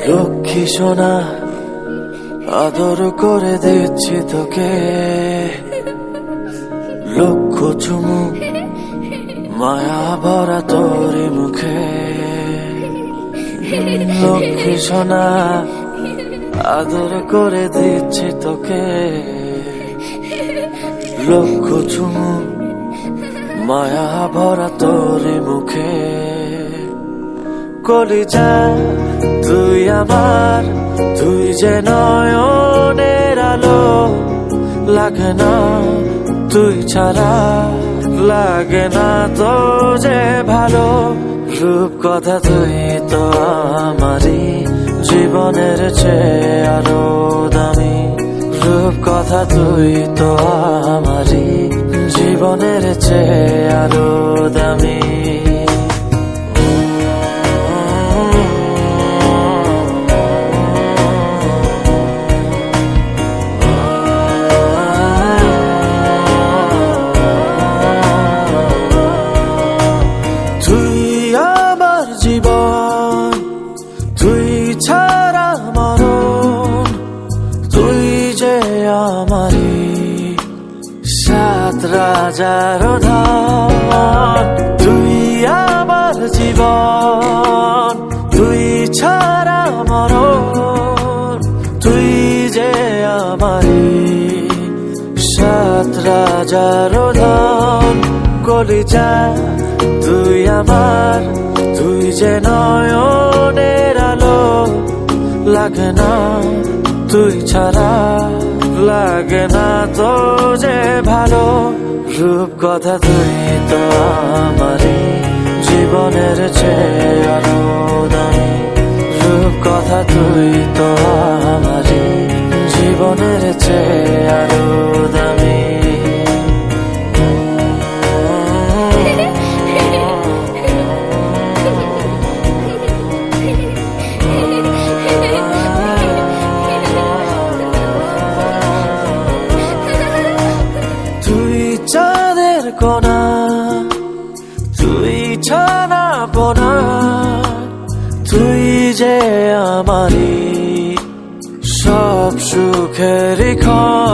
লক্ষ্মী সোনা আদর করে দিচ্ছি তোকে, লক্ষ চুমু মায়া ভরা তোরি মুখে। লক্ষ্মী সোনা আদর করে দিচ্ছি তোকে, লক্ষ চুমু মায়া ভরা তোরি মুখে। কলিজা তুই আমার, তুই যে নয়নের আলো, লাগে না তুই ছাড়া, লাগে না তো যে ভালো। রূপ কথা তুই তো আমারই, জীবনের চেয়ে আরো দামি। রূপ কথা তুই তো আমারই, জীবনের চেয়ে আরো দামি। জীবন তুই ছাড়া মরণ, তুই যে আমারি সাত রাজার ধন। তুই আমার জীবন, তুই ছাড়া মরণ, তুই যে আমারি সাত রাজার ধন। কলিজা তুই আমার, তুই যে নয়নের আলো, লাগে না তুই ছাড়া, লাগে না তো যে ভালো। রূপ কথা তুই তো আমারই, জীবনের চেয়ে আরো দামি। রূপ কথা তুই তো আমারই, জীবনের চেয়ে আরো দামি। চাঁদের কোনা তুই ছানা পোনা, তুই যে আমারি সব সুখের ক্ষণ।